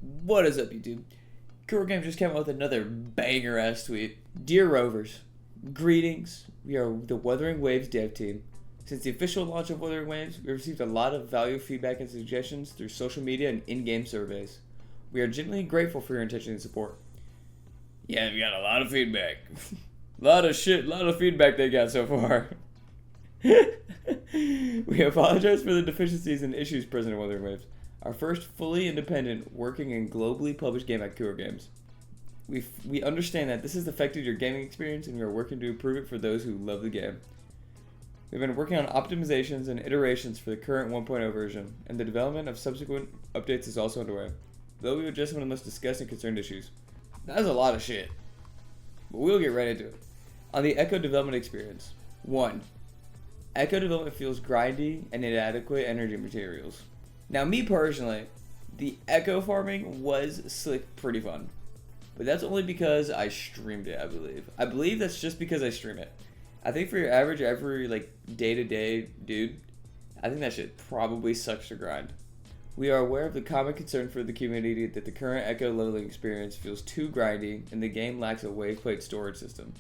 What is up, YouTube? Cool Games just came out with another banger-ass tweet. Dear Rovers, greetings. We are the Wuthering Waves dev team. Since the official launch of Wuthering Waves, we received a lot of valuable feedback and suggestions through social media and in-game surveys. We are genuinely grateful for your attention and support. Yeah, we got a lot of feedback. A lot of feedback they got so far. We apologize for the deficiencies and issues present in Wuthering Waves. Our first fully independent, working and globally published game at Cool Games. We understand that this has affected your gaming experience and we are working to improve it for those who love the game. We've been working on optimizations and iterations for the current 1.0 version, and the development of subsequent updates is also underway, though we will address some of the most discussed and concerned issues. That's a lot of shit, but we'll get right into it. On the Echo development experience. 1. Echo development feels grindy and inadequate energy materials. Now, me personally, the echo farming was slick, pretty fun. But that's only because I streamed it, I believe. I believe that's just because I stream it. I think for your average, day-to-day dude, I think that shit probably sucks to grind. We are aware of the common concern for the community that the current echo leveling experience feels too grindy and the game lacks a wave plate storage system.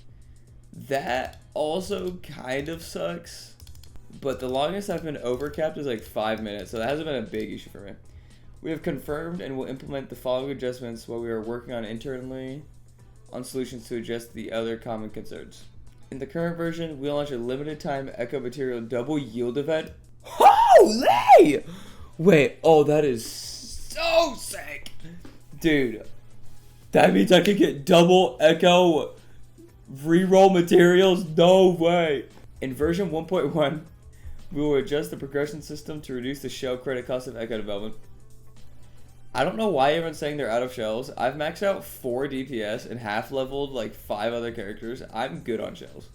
That also kind of sucks. But the longest I've been overcapped is like 5 minutes, so that hasn't been a big issue for me. We have confirmed and will implement the following adjustments while we are working on internally on solutions to address the other common concerns. In the current version, we launch a limited time Echo Material double yield event. Holy! Wait, oh, that is so sick! Dude, that means I can get double Echo reroll materials? No way! In version 1.1, we will adjust the progression system to reduce the shell credit cost of Echo development. I don't know why everyone's saying they're out of shells. I've maxed out 4 DPS and half leveled like 5 other characters. I'm good on shells.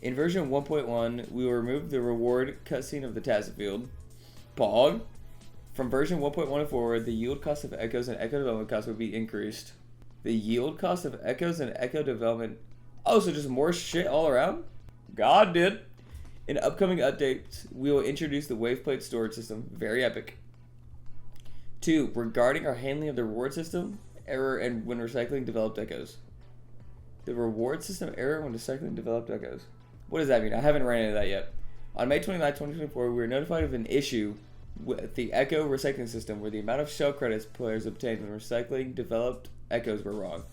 In version 1.1, we will remove the reward cutscene of the task field. Pog. From version 1.1 forward, the yield cost of echoes and echo development costs will be increased. The yield cost of echoes and echo development. Oh, so just more shit all around? God did. In upcoming updates, we will introduce the wave plate storage system. Very epic. 2. Regarding our handling of the reward system, error and when recycling developed echoes. The reward system error when recycling developed echoes. What does that mean? I haven't ran into that yet. On May 29, 2024, we were notified of an issue with the echo recycling system where the amount of shell credits players obtained when recycling developed echoes were wrong.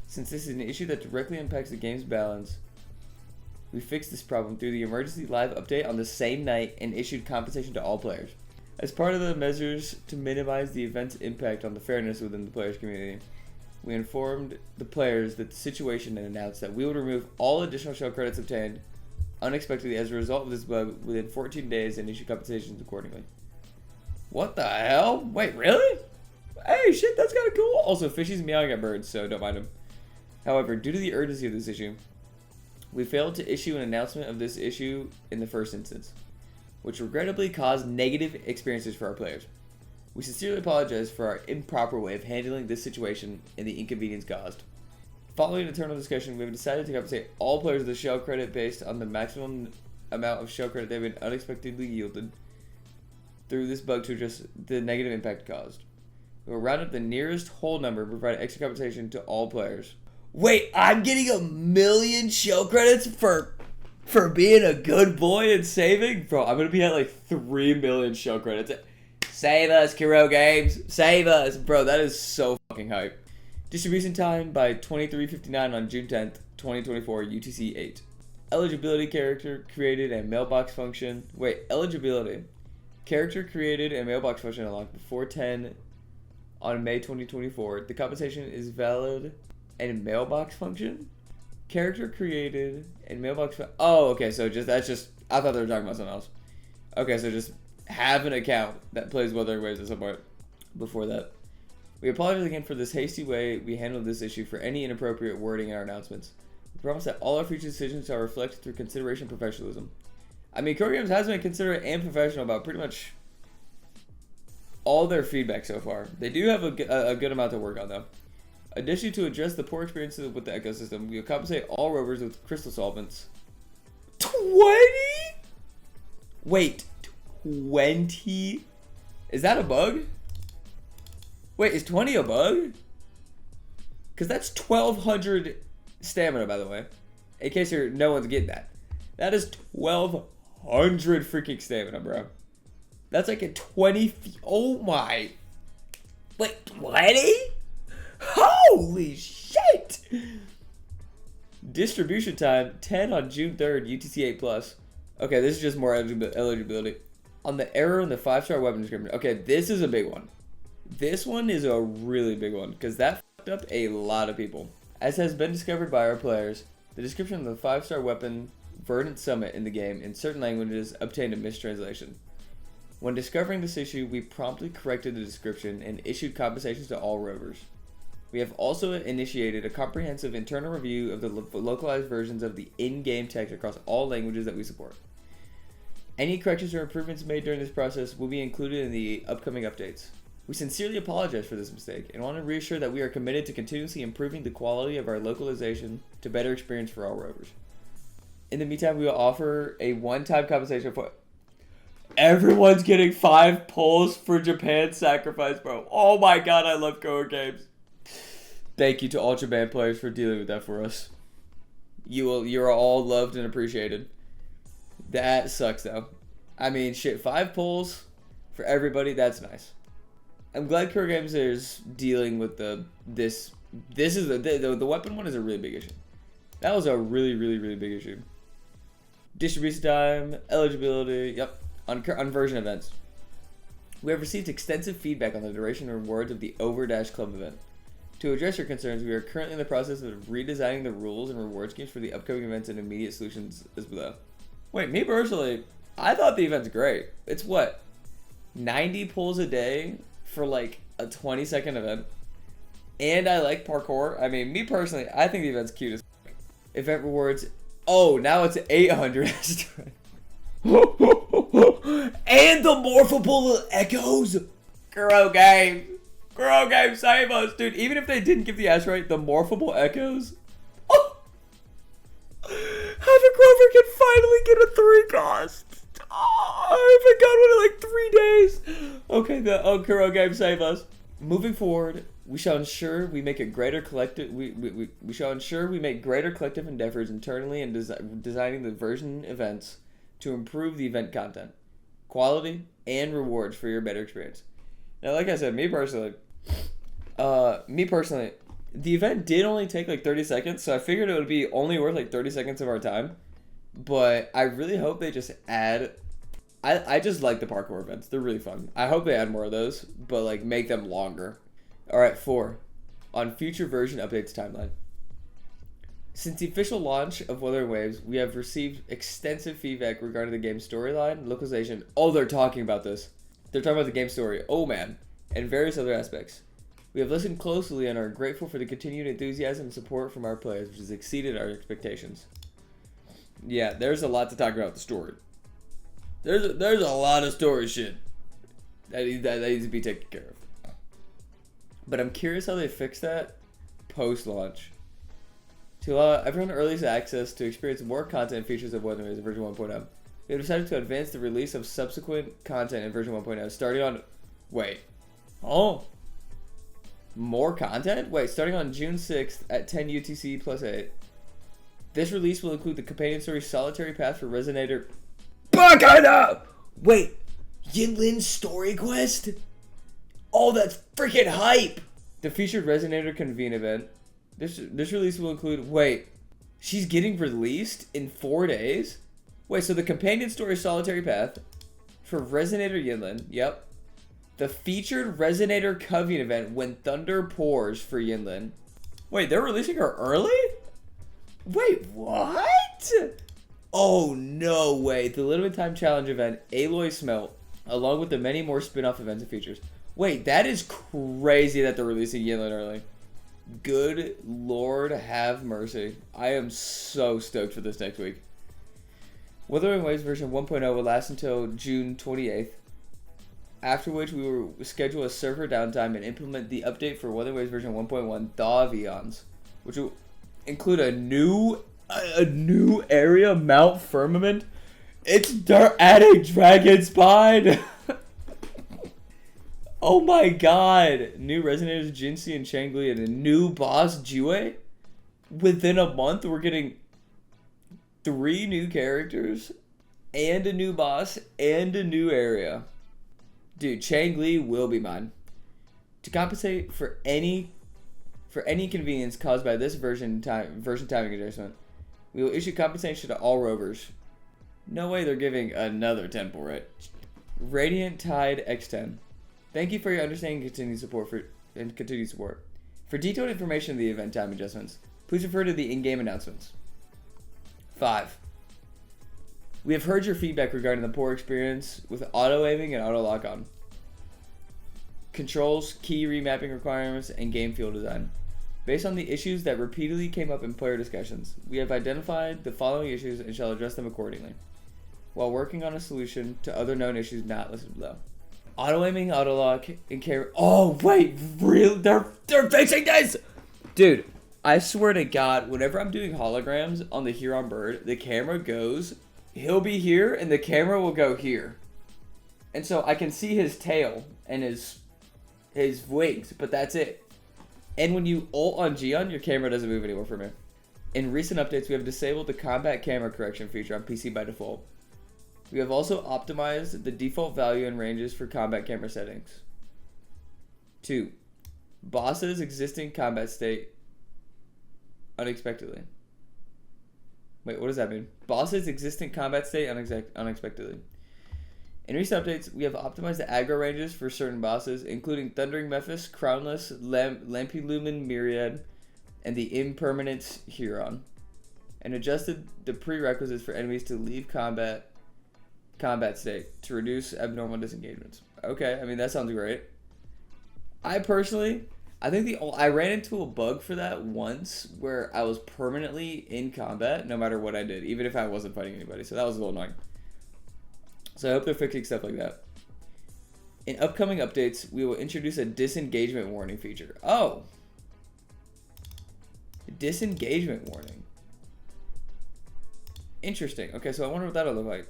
Since this is an issue that directly impacts the game's balance, we fixed this problem through the emergency live update on the same night and issued compensation to all players. As part of the measures to minimize the event's impact on the fairness within the players' community, we informed the players that the situation and announced that we would remove all additional shell credits obtained unexpectedly as a result of this bug within 14 days and issue compensations accordingly. What the hell? Wait, really? Hey, shit, that's kind of cool. Also, Fishy's meowing at birds, so don't mind him. However, due to the urgency of this issue, we failed to issue an announcement of this issue in the first instance, which regrettably caused negative experiences for our players. We sincerely apologize for our improper way of handling this situation and the inconvenience caused. Following internal discussion, we have decided to compensate all players with a shell credit based on the maximum amount of shell credit they have been unexpectedly yielded through this bug to address the negative impact caused. We will round up the nearest whole number and provide extra compensation to all players. Wait, I'm getting 1,000,000 shell credits for being a good boy and saving? Bro, I'm gonna be at like 3 million shell credits. Save us, Kiro Games. Save us. Bro, that is so fucking hype. Distribution time by 23:59 on June 10th, 2024, UTC 8. Eligibility character created and mailbox function. Wait, eligibility. Character created and mailbox function unlocked before 10 on May 2024. The compensation is valid and mailbox function? Character created and mailbox oh, okay, so that's just I thought they were talking about something else. Okay, so just have an account that plays Wuthering Waves at some point before that. We apologize again for this hasty way we handled this issue for any inappropriate wording in our announcements. We promise that all our future decisions are reflected through consideration and professionalism. I mean, Core Games has been considerate and professional about pretty much all their feedback so far. They do have a good amount to work on, though. Additionally, to address the poor experiences with the ecosystem, we will compensate all rovers with crystal solvents. 20? Wait, 20? Is that a bug? Wait, is 20 a bug? Because that's 1,200 stamina, by the way. In case no one's getting that. That is 1,200 freaking stamina, bro. That's like a 20... Oh my... Wait, 20? Holy shit! Distribution time, 10 on June 3rd, UTC 8 Plus. Okay, this is just more eligibility. On the error in the 5-star weapon description. Okay, this is a big one. This one is a really big one, because that fucked up a lot of people. As has been discovered by our players, the description of the 5-star weapon Verdant Summit in the game in certain languages obtained a mistranslation. When discovering this issue, we promptly corrected the description and issued compensations to all rovers. We have also initiated a comprehensive internal review of the localized versions of the in-game text across all languages that we support. Any corrections or improvements made during this process will be included in the upcoming updates. We sincerely apologize for this mistake and want to reassure that we are committed to continuously improving the quality of our localization to better experience for all rovers. In the meantime, we will offer a one-time compensation for... Everyone's getting 5 pulls for Japan Sacrifice, bro. Oh my god, I love Go Games. Thank you to all Japan players for dealing with that for us. You're all loved and appreciated. That sucks though. I mean, shit, 5 pulls for everybody, that's nice. I'm glad Core Games is dealing with this is the weapon one is a really big issue. That was a really big issue. Distribution time, eligibility, yep, on version events. We have received extensive feedback on the duration and rewards of the Overdash Club event. To address your concerns, we are currently in the process of redesigning the rules and reward schemes for the upcoming events and immediate solutions as below. Wait, me personally, I thought the event's great. It's what? 90 pulls a day for like a 20-second event. And I like parkour. I mean, me personally, I think the event's cute as fuck. Event rewards. Oh, now it's 800. And the morphable echoes. Girl game. Girl game, save us, dude. Even if they didn't give the asteroid the morphable echoes. Oh! Havoc Rover can finally get a 3 cost. Oh, I haven't got one in like 3 days. Okay, the Kuro game, save us. Moving forward, we shall ensure we make a greater collective. We shall ensure we make greater collective endeavors internally in designing the version events to improve the event content, quality, and rewards for your better experience. Now, like I said, me personally, the event did only take like 30 seconds, so I figured it would be only worth like 30 seconds of our time. But I really hope they just add... I just like the parkour events. They're really fun. I hope they add more of those, but like make them longer. Alright, 4. On future version updates timeline. Since the official launch of Wuthering Waves, we have received extensive feedback regarding the game's storyline, localization... Oh, they're talking about this. They're talking about the game story. Oh, man. And various other aspects. We have listened closely and are grateful for the continued enthusiasm and support from our players, which has exceeded our expectations. Yeah, there's a lot to talk about the story. There's a lot of story shit that needs to be taken care of. But I'm curious how they fix that post-launch. To allow everyone early access to experience more content and features of Wuthering Waves in version 1.0. We have decided to advance the release of subsequent content in version 1.0, starting on... Wait. Oh. More content? Wait, starting on June 6th at 10 UTC plus 8. This release will include the companion story Solitary Path for Resonator... Bakana! Wait, YINLIN story quest? Oh, that's freaking hype! The featured Resonator Convene event. This release will include... Wait, she's getting released in 4 days? Wait, so the companion story Solitary Path for Resonator YINLIN, yep. The featured Resonator Convene event When Thunder Pours for YINLIN. Wait, they're releasing her early? Wait, what? Oh, no way. The limited time challenge event, Aloy Smelt, along with the many more spin-off events and features. Wait, that is crazy that they're releasing YINLIN early. Good Lord have mercy. I am so stoked for this next week. Wuthering Waves version 1.0 will last until June 28th, after which we will schedule a server downtime and implement the update for Wuthering Waves version 1.1 Thaw of Eons, which will include a new area, Mount Firmament. It's adding Dragon Spine. Oh my god! New Resonators Jinxie and Changli and a new boss Jue? Within a month, we're getting 3 new characters and a new boss and a new area. Dude, Changli will be mine. To compensate for any inconvenience caused by this version timing adjustment, we will issue compensation to all rovers. No way they're giving another temple right. Radiant Tide X10. Thank you for your understanding and continued support. For detailed information of the event time adjustments, please refer to the in-game announcements. 5. We have heard your feedback regarding the poor experience with auto-aiming and auto-lock-on. Controls, key remapping requirements, and game feel design. Based on the issues that repeatedly came up in player discussions, we have identified the following issues and shall address them accordingly, while working on a solution to other known issues not listed below. Auto-aiming, auto-lock, and camera... Oh, wait, really? They're fixing this? Dude, I swear to God, whenever I'm doing holograms on the Huron bird, the camera goes... He'll be here, and the camera will go here. And so I can see his tail and his wings, but that's it. And when you ult on Gion, your camera doesn't move anymore for me. In recent updates, we have disabled the combat camera correction feature on PC by default. We have also optimized the default value and ranges for combat camera settings. 2. Bosses' existing combat state unexpectedly. Wait, what does that mean? Bosses' existing combat state unexpectedly. In recent updates, we have optimized the aggro ranges for certain bosses, including Thundering Mephis, Crownless, Lampilumen Myriad, and the Impermanence Huron, and adjusted the prerequisites for enemies to leave combat state to reduce abnormal disengagements. Okay, I mean, that sounds great. I think I ran into a bug for that once where I was permanently in combat no matter what I did, even if I wasn't fighting anybody. So that was a little annoying. So I hope they're fixing stuff like that. In upcoming updates, we will introduce a disengagement warning feature. Oh! Disengagement warning. Interesting. Okay, so I wonder what that'll look like.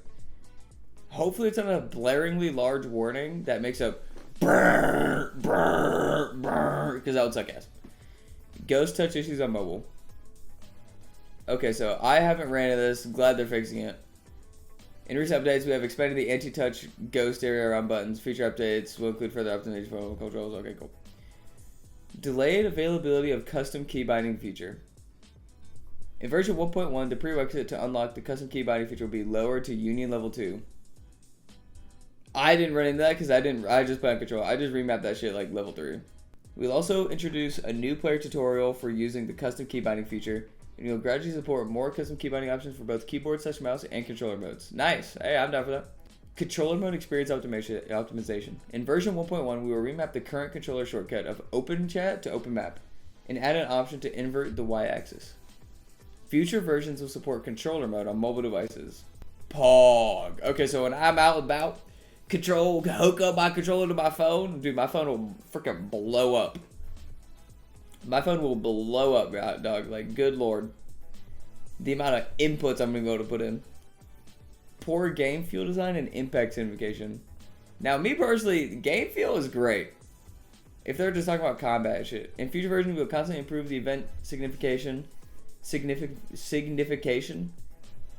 Hopefully it's not a blaringly large warning that makes a brrr, brrr, brrr, because that would suck ass. Ghost touch issues on mobile. Okay, so I haven't ran into this. I'm glad they're fixing it. In recent updates, we have expanded the anti-touch ghost area around buttons. Feature updates will include further optimization for mobile controls. Okay, cool. Delayed availability of custom key binding feature. In version 1.1, the prerequisite to unlock the custom key binding feature will be lowered to Union Level 2. I didn't run into that because I just put on control. I just remapped that shit like level 3. We'll also introduce a new player tutorial for using the custom key binding feature, and you'll gradually support more custom key binding options for both keyboard/mouse and controller modes. Nice. Hey, I'm down for that. Controller mode experience optimization. In version 1.1, we will remap the current controller shortcut of Open Chat to Open Map, and add an option to invert the Y-axis. Future versions will support controller mode on mobile devices. Pog. Okay, so when I'm out and about, hook up my controller to my phone, dude, my phone will freaking blow up. My phone will blow up, dog. Like, good lord. The amount of inputs I'm going to be able to put in. Poor game feel design and impact signification. Now, me personally, game feel is great. If they're just talking about combat and shit. In future versions, we will constantly improve the event signification,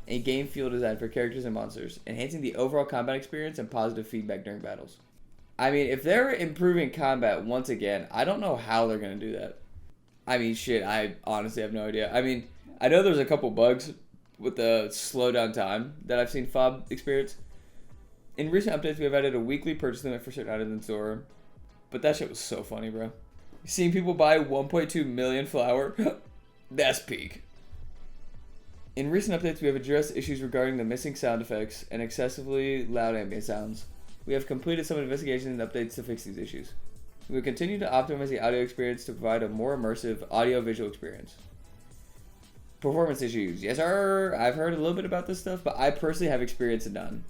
and game feel design for characters and monsters, enhancing the overall combat experience and positive feedback during battles. I mean, if they're improving combat once again, I don't know how they're going to do that. I mean, shit, I honestly have no idea. I mean, I know there's a couple bugs with the slowdown time that I've seen Fob experience. In recent updates, we have added a weekly purchase limit for certain items in store. But that shit was so funny, bro. Seeing people buy 1.2 million flour, that's peak. In recent updates, we have addressed issues regarding the missing sound effects and excessively loud ambient sounds. We have completed some investigations and updates to fix these issues. We will continue to optimize the audio experience to provide a more immersive audio-visual experience. Performance issues. Yes, sir. I've heard a little bit about this stuff, but I personally have experienced none.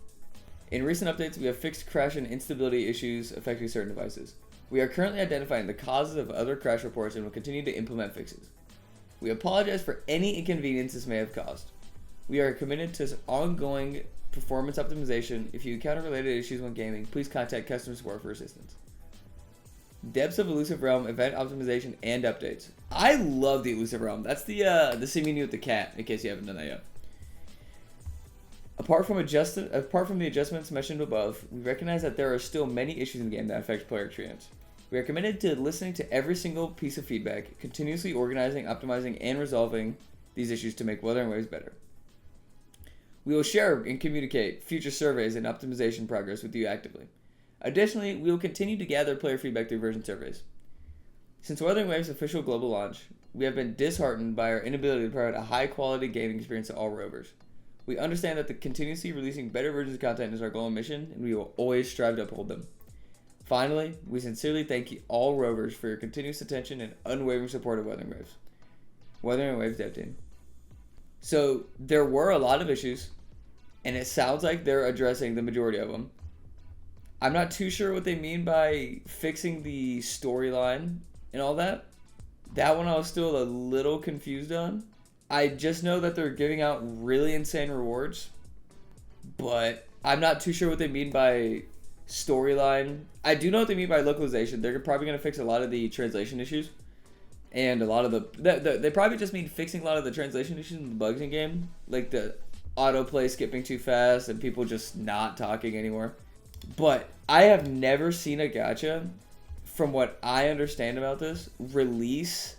In recent updates, we have fixed crash and instability issues affecting certain devices. We are currently identifying the causes of other crash reports and will continue to implement fixes. We apologize for any inconvenience this may have caused. We are committed to ongoing performance optimization. If you encounter related issues when gaming, please contact customer support for assistance. Depths of Elusive Realm, event optimization, and updates. I love the Elusive Realm. That's the CMU with the cat, in case you haven't done that yet. Apart from the adjustments mentioned above, we recognize that there are still many issues in the game that affect player experience. We are committed to listening to every single piece of feedback, continuously organizing, optimizing, and resolving these issues to make Wuthering Waves better. We will share and communicate future surveys and optimization progress with you actively. Additionally, we will continue to gather player feedback through version surveys. Since Wuthering Waves' official global launch, we have been disheartened by our inability to provide a high-quality gaming experience to all rovers. We understand that the continuously releasing better versions of content is our goal and mission, and we will always strive to uphold them. Finally, we sincerely thank you all rovers for your continuous attention and unwavering support of Wuthering Waves. Wuthering Waves Dev Team. So, there were a lot of issues, and it sounds like they're addressing the majority of them. I'm not too sure what they mean by fixing the storyline and all that. That one I was still a little confused on. I just know that they're giving out really insane rewards, but I'm not too sure what they mean by storyline. I do know what they mean by localization. They're probably going to fix a lot of the translation issues, and a lot of they probably just mean fixing a lot of the translation issues and the bugs in game, like the autoplay skipping too fast and people just not talking anymore. But I have never seen a gacha, from what I understand about this, release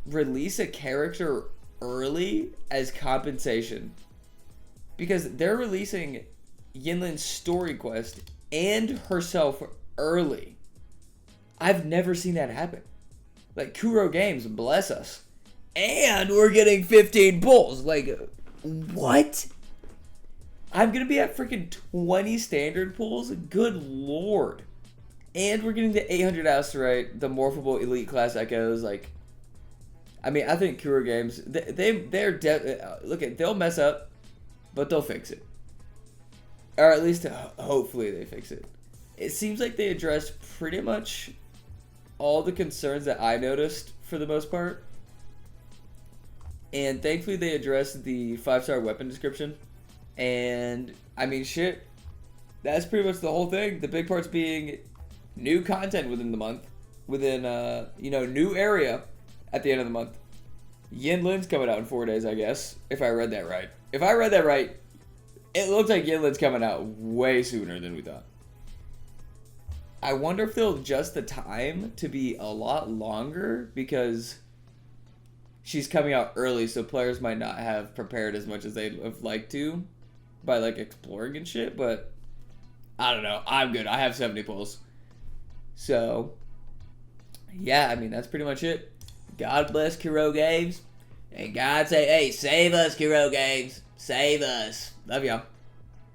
a character early as compensation, because they're releasing YINLIN's story quest and herself early. I've never seen that happen. Like, Kuro Games, bless us, and we're getting 15 pulls. Like, what? I'm gonna be at freaking 20 standard pulls. Good lord. And we're getting the 800 Asterite, the morphable elite class echoes. Like, I mean, I think Kuro Games, they'll mess up, but they'll fix it. Or at least, hopefully they fix it. It seems like they addressed pretty much all the concerns that I noticed for the most part. And thankfully they addressed the 5-star weapon description. And, I mean, shit, that's pretty much the whole thing. The big parts being new content within the month, within, new area at the end of the month. YINLIN's coming out in 4 days, I guess, if I read that right. If I read that right, it looks like YINLIN's coming out way sooner than we thought. I wonder if they'll adjust the time to be a lot longer, because she's coming out early, so players might not have prepared as much as they'd have liked to by, like, exploring and shit, but I don't know. I'm good. I have 70 pulls. So, yeah, I mean, that's pretty much it. God bless Kuro Games, and God say, hey, save us, Kuro Games. Save us. Love y'all.